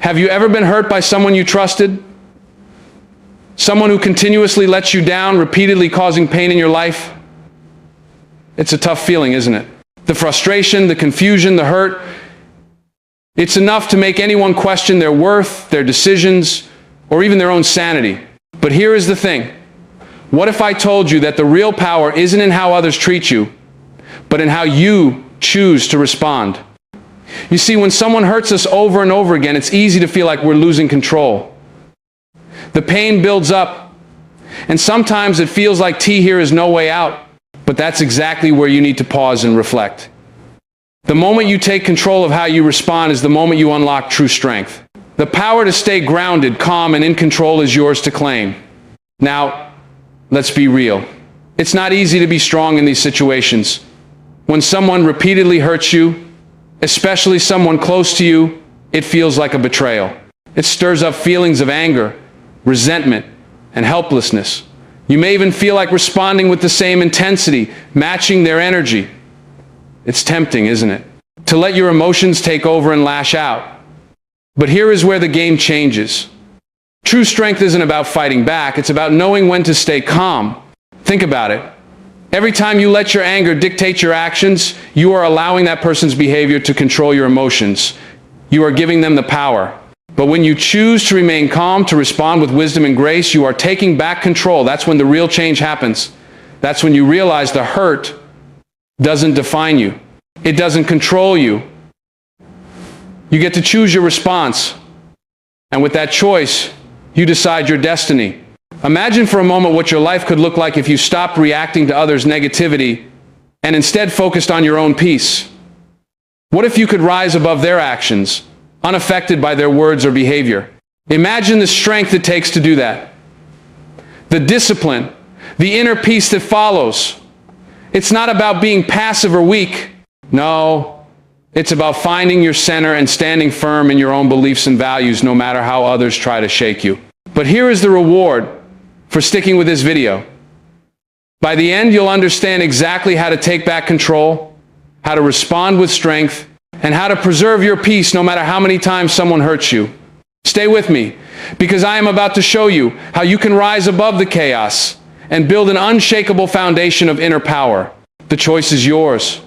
Have you ever been hurt by someone you trusted? Someone who continuously lets you down, repeatedly causing pain in your life? It's a tough feeling, isn't it? The frustration, the confusion, the hurt, it's enough to make anyone question their worth, their decisions, or even their own sanity. But here is the thing. What if I told you that the real power isn't in how others treat you, but in how you choose to respond? You see, when someone hurts us over and over again, it's easy to feel like we're losing control. The pain builds up, and sometimes it feels like here is no way out. But that's exactly where you need to pause and reflect. The moment you take control of how you respond is the moment you unlock true strength. The power to stay grounded, calm, and in control is yours to claim. Now, let's be real. It's not easy to be strong in these situations. When someone repeatedly hurts you, especially someone close to you, it feels like a betrayal. It stirs up feelings of anger, resentment, and helplessness. You may even feel like responding with the same intensity, matching their energy. It's tempting, isn't it, to let your emotions take over and lash out. But here is where the game changes. True strength isn't about fighting back, it's about knowing when to stay calm. Think about it. Every time you let your anger dictate your actions, you are allowing that person's behavior to control your emotions. You are giving them the power. But when you choose to remain calm, to respond with wisdom and grace, you are taking back control. That's when the real change happens. That's when you realize the hurt doesn't define you. It doesn't control you. You get to choose your response. And with that choice, you decide your destiny. Imagine for a moment what your life could look like if you stopped reacting to others' negativity and instead focused on your own peace. What if you could rise above their actions, unaffected by their words or behavior? Imagine the strength it takes to do that. The discipline, the inner peace that follows. It's not about being passive or weak. No, it's about finding your center and standing firm in your own beliefs and values, no matter how others try to shake you. But here is the reward for sticking with this video. By the end, you'll understand exactly how to take back control, how to respond with strength, and how to preserve your peace no matter how many times someone hurts you. Stay with me, because I am about to show you how you can rise above the chaos and build an unshakable foundation of inner power. The choice is yours.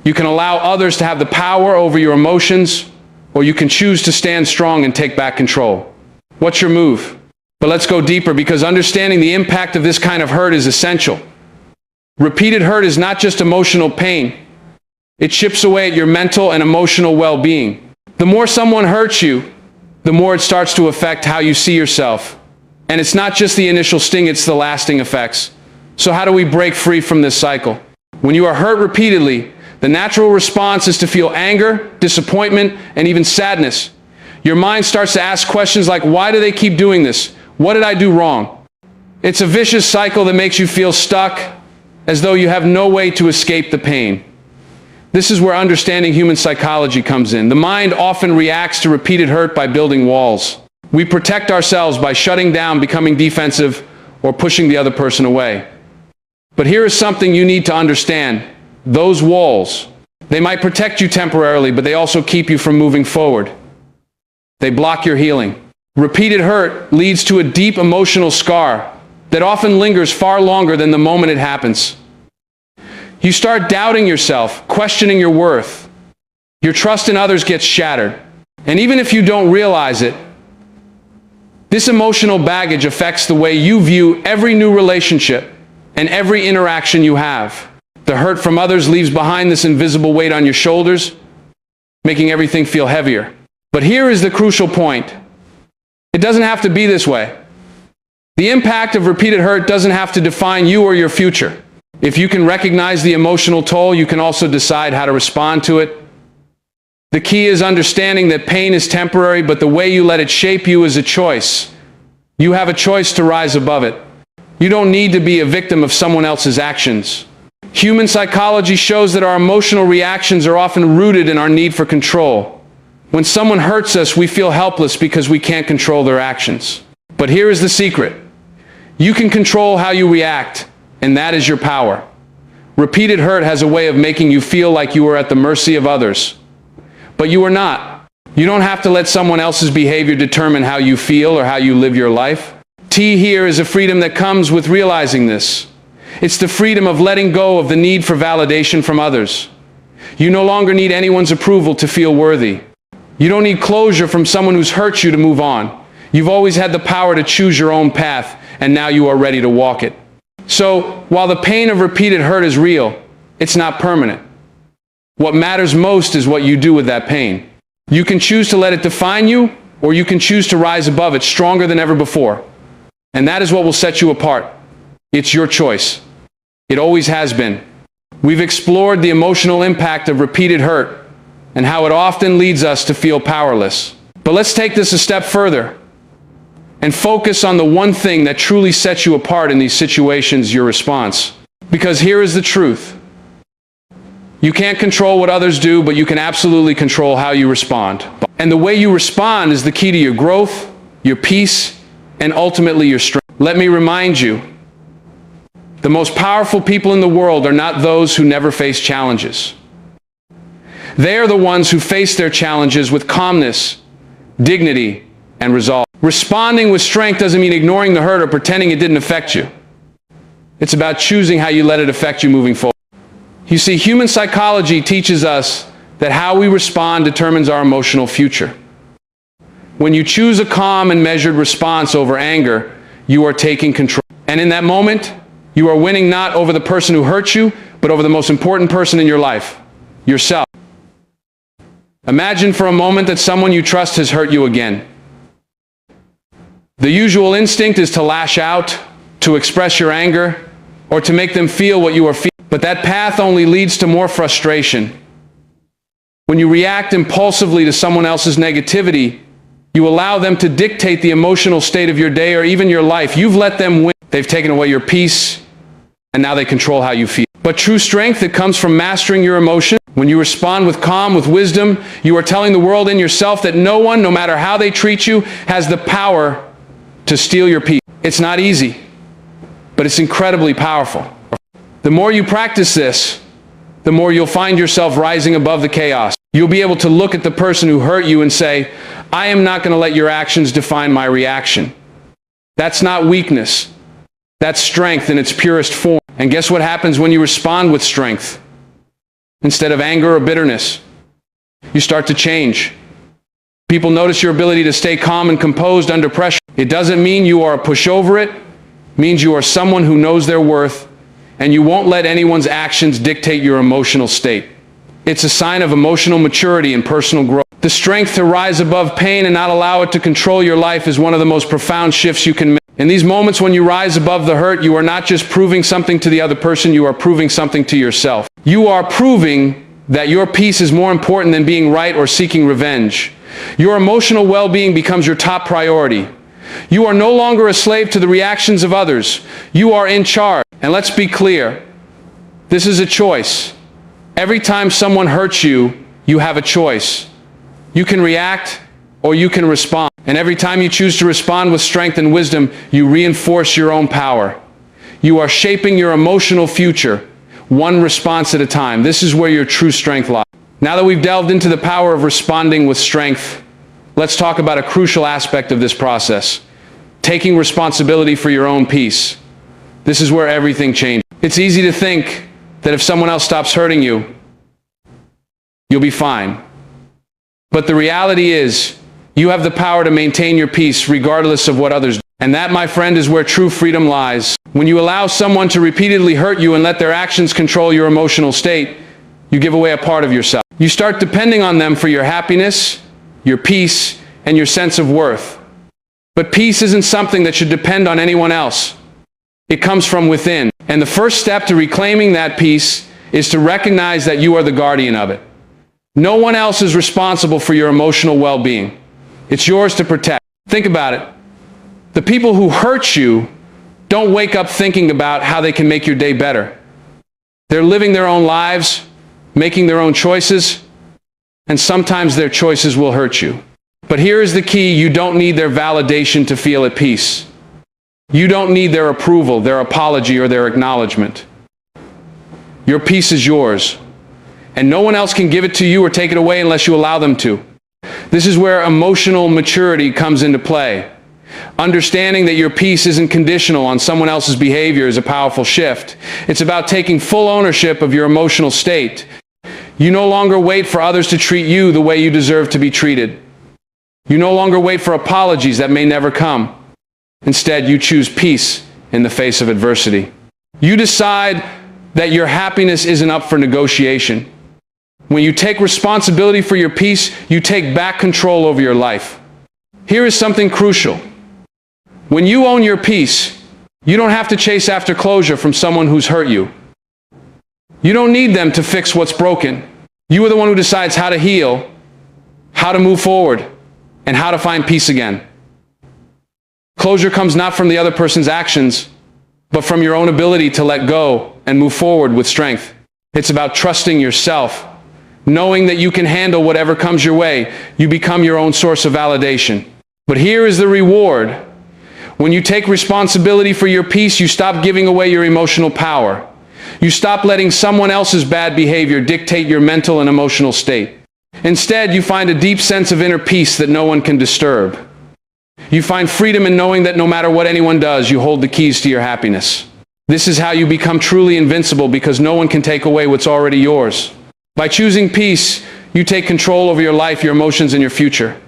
You can allow others to have the power over your emotions, or you can choose to stand strong and take back control. What's your move? But let's go deeper, because understanding the impact of this kind of hurt is essential. Repeated hurt is not just emotional pain. It chips away at your mental and emotional well-being. The more someone hurts you, the more it starts to affect how you see yourself. And it's not just the initial sting, it's the lasting effects. So how do we break free from this cycle? When you are hurt repeatedly, the natural response is to feel anger, disappointment, and even sadness. Your mind starts to ask questions like, why do they keep doing this? What did I do wrong? It's a vicious cycle that makes you feel stuck, as though you have no way to escape the pain. This is where understanding human psychology comes in. The mind often reacts to repeated hurt by building walls. We protect ourselves by shutting down, becoming defensive, or pushing the other person away. But here is something you need to understand. Those walls, they might protect you temporarily, but they also keep you from moving forward. They block your healing. Repeated hurt leads to a deep emotional scar that often lingers far longer than the moment it happens. You start doubting yourself, questioning your worth. Your trust in others gets shattered. And even if you don't realize it, this emotional baggage affects the way you view every new relationship and every interaction you have. The hurt from others leaves behind this invisible weight on your shoulders, making everything feel heavier. But here is the crucial point. It doesn't have to be this way. The impact of repeated hurt doesn't have to define you or your future. If you can recognize the emotional toll, you can also decide how to respond to it. The key is understanding that pain is temporary, but the way you let it shape you is a choice. You have a choice to rise above it. You don't need to be a victim of someone else's actions. Human psychology shows that our emotional reactions are often rooted in our need for control. When someone hurts us, we feel helpless because we can't control their actions. But here is the secret. You can control how you react, and that is your power. Repeated hurt has a way of making you feel like you are at the mercy of others. But you are not. You don't have to let someone else's behavior determine how you feel or how you live your life. T here is a freedom that comes with realizing this. It's the freedom of letting go of the need for validation from others. You no longer need anyone's approval to feel worthy. You don't need closure from someone who's hurt you to move on. You've always had the power to choose your own path, and now you are ready to walk it. So, while the pain of repeated hurt is real, it's not permanent. What matters most is what you do with that pain. You can choose to let it define you, or you can choose to rise above it stronger than ever before. And that is what will set you apart. It's your choice. It always has been. We've explored the emotional impact of repeated hurt and how it often leads us to feel powerless. But let's take this a step further and focus on the one thing that truly sets you apart in these situations: your response. Because here is the truth. You can't control what others do, but you can absolutely control how you respond. And the way you respond is the key to your growth, your peace, and ultimately your strength. Let me remind you, the most powerful people in the world are not those who never face challenges. They are the ones who face their challenges with calmness, dignity, and resolve. Responding with strength doesn't mean ignoring the hurt or pretending it didn't affect you. It's about choosing how you let it affect you moving forward. You see, human psychology teaches us that how we respond determines our emotional future. When you choose a calm and measured response over anger, you are taking control. And in that moment, you are winning not over the person who hurt you, but over the most important person in your life, yourself. Imagine for a moment that someone you trust has hurt you again. The usual instinct is to lash out, to express your anger, or to make them feel what you are feeling. But that path only leads to more frustration. When you react impulsively to someone else's negativity, you allow them to dictate the emotional state of your day or even your life. You've let them win. They've taken away your peace, and now they control how you feel. But true strength that comes from mastering your emotion, when you respond with calm, with wisdom, you are telling the world and yourself that no one, no matter how they treat you, has the power to steal your peace. It's not easy, but it's incredibly powerful. The more you practice this, the more you'll find yourself rising above the chaos. You'll be able to look at the person who hurt you and say, I am not going to let your actions define my reaction. That's not weakness. That's strength in its purest form. And guess what happens when you respond with strength? Instead of anger or bitterness, you start to change. People notice your ability to stay calm and composed under pressure. It doesn't mean you are a pushover. It means you are someone who knows their worth, and you won't let anyone's actions dictate your emotional state. It's a sign of emotional maturity and personal growth. The strength to rise above pain and not allow it to control your life is one of the most profound shifts you can make. In these moments when you rise above the hurt, you are not just proving something to the other person, you are proving something to yourself. You are proving that your peace is more important than being right or seeking revenge. Your emotional well-being becomes your top priority. You are no longer a slave to the reactions of others. You are in charge. And let's be clear, this is a choice. Every time someone hurts you, you have a choice. You can react or you can respond. And every time you choose to respond with strength and wisdom, you reinforce your own power. You are shaping your emotional future, one response at a time. This is where your true strength lies. Now that we've delved into the power of responding with strength, let's talk about a crucial aspect of this process: taking responsibility for your own peace. This is where everything changes. It's easy to think that if someone else stops hurting you, you'll be fine. But the reality is, you have the power to maintain your peace regardless of what others do. And that, my friend, is where true freedom lies. When you allow someone to repeatedly hurt you and let their actions control your emotional state, you give away a part of yourself. You start depending on them for your happiness, your peace, and your sense of worth. But peace isn't something that should depend on anyone else. It comes from within. And the first step to reclaiming that peace is to recognize that you are the guardian of it. No one else is responsible for your emotional well-being. It's yours to protect. Think about it. The people who hurt you don't wake up thinking about how they can make your day better. They're living their own lives, making their own choices, and sometimes their choices will hurt you. But here is the key: you don't need their validation to feel at peace. You don't need their approval, their apology, or their acknowledgement. Your peace is yours, and no one else can give it to you or take it away unless you allow them to. This is where emotional maturity comes into play. Understanding that your peace isn't conditional on someone else's behavior is a powerful shift. It's about taking full ownership of your emotional state. You no longer wait for others to treat you the way you deserve to be treated. You no longer wait for apologies that may never come. Instead, you choose peace in the face of adversity. You decide that your happiness isn't up for negotiation. When you take responsibility for your peace, you take back control over your life. Here is something crucial. When you own your peace, you don't have to chase after closure from someone who's hurt you. You don't need them to fix what's broken. You are the one who decides how to heal, how to move forward, and how to find peace again. Closure comes not from the other person's actions, but from your own ability to let go and move forward with strength. It's about trusting yourself, knowing that you can handle whatever comes your way. You become your own source of validation. But here is the reward. When you take responsibility for your peace, you stop giving away your emotional power. You stop letting someone else's bad behavior dictate your mental and emotional state. Instead, you find a deep sense of inner peace that no one can disturb. You find freedom in knowing that no matter what anyone does, you hold the keys to your happiness. This is how you become truly invincible, because no one can take away what's already yours. By choosing peace, you take control over your life, your emotions, and your future.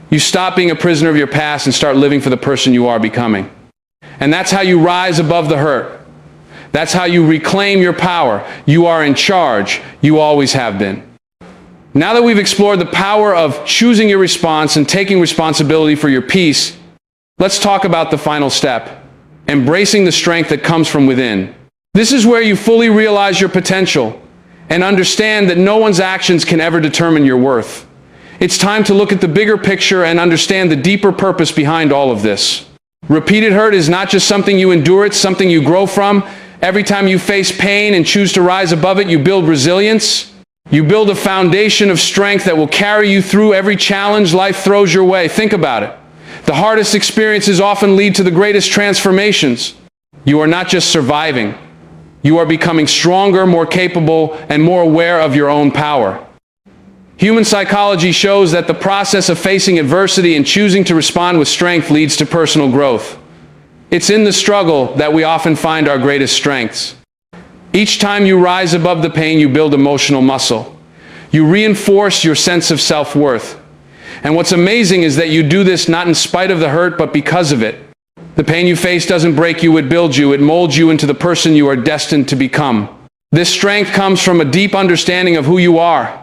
You stop being a prisoner of your past and start living for the person you are becoming. And that's how you rise above the hurt. That's how you reclaim your power. You are in charge. You always have been. Now that we've explored the power of choosing your response and taking responsibility for your peace, let's talk about the final step, embracing the strength that comes from within. This is where you fully realize your potential and understand that no one's actions can ever determine your worth. It's time to look at the bigger picture and understand the deeper purpose behind all of this. Repeated hurt is not just something you endure, it's something you grow from. Every time you face pain and choose to rise above it, you build resilience. You build a foundation of strength that will carry you through every challenge life throws your way. Think about it. The hardest experiences often lead to the greatest transformations. You are not just surviving. You are becoming stronger, more capable, and more aware of your own power. Human psychology shows that the process of facing adversity and choosing to respond with strength leads to personal growth. It's in the struggle that we often find our greatest strengths. Each time you rise above the pain, you build emotional muscle. You reinforce your sense of self-worth. And what's amazing is that you do this not in spite of the hurt, but because of it. The pain you face doesn't break you, it builds you. It molds you into the person you are destined to become. This strength comes from a deep understanding of who you are.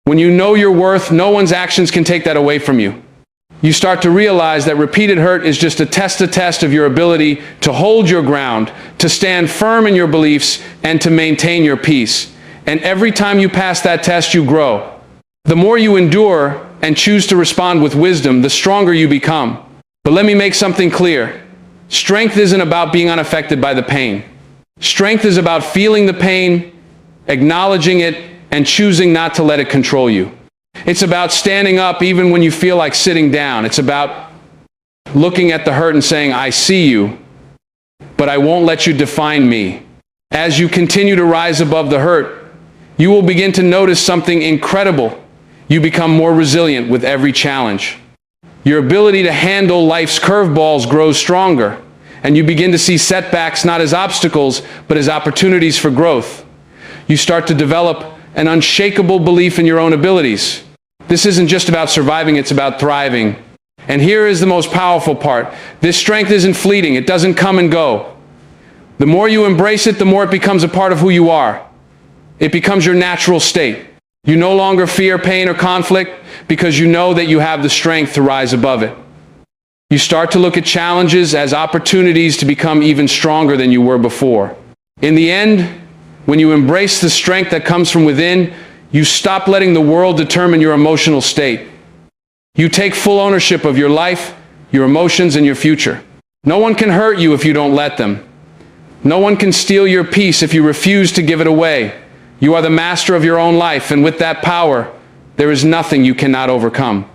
When you know your worth, no one's actions can take that away from you. You start to realize that repeated hurt is just a test of your ability to hold your ground, to stand firm in your beliefs, and to maintain your peace. And every time you pass that test, you grow. The more you endure and choose to respond with wisdom, the stronger you become. But let me make something clear. Strength isn't about being unaffected by the pain. Strength is about feeling the pain, acknowledging it, and choosing not to let it control you. It's about standing up even when you feel like sitting down. It's about looking at the hurt and saying, I see you, but I won't let you define me. As you continue to rise above the hurt, you will begin to notice something incredible. You become more resilient with every challenge. Your ability to handle life's curveballs grows stronger, and you begin to see setbacks not as obstacles, but as opportunities for growth. You start to develop an unshakable belief in your own abilities. This isn't just about surviving, it's about thriving. And here is the most powerful part. This strength isn't fleeting. It doesn't come and go. The more you embrace it, the more it becomes a part of who you are. It becomes your natural state. You no longer fear pain or conflict because you know that you have the strength to rise above it. You start to look at challenges as opportunities to become even stronger than you were before. In the end, when you embrace the strength that comes from within, you stop letting the world determine your emotional state. You take full ownership of your life, your emotions, and your future. No one can hurt you if you don't let them. No one can steal your peace if you refuse to give it away. You are the master of your own life, and with that power, there is nothing you cannot overcome.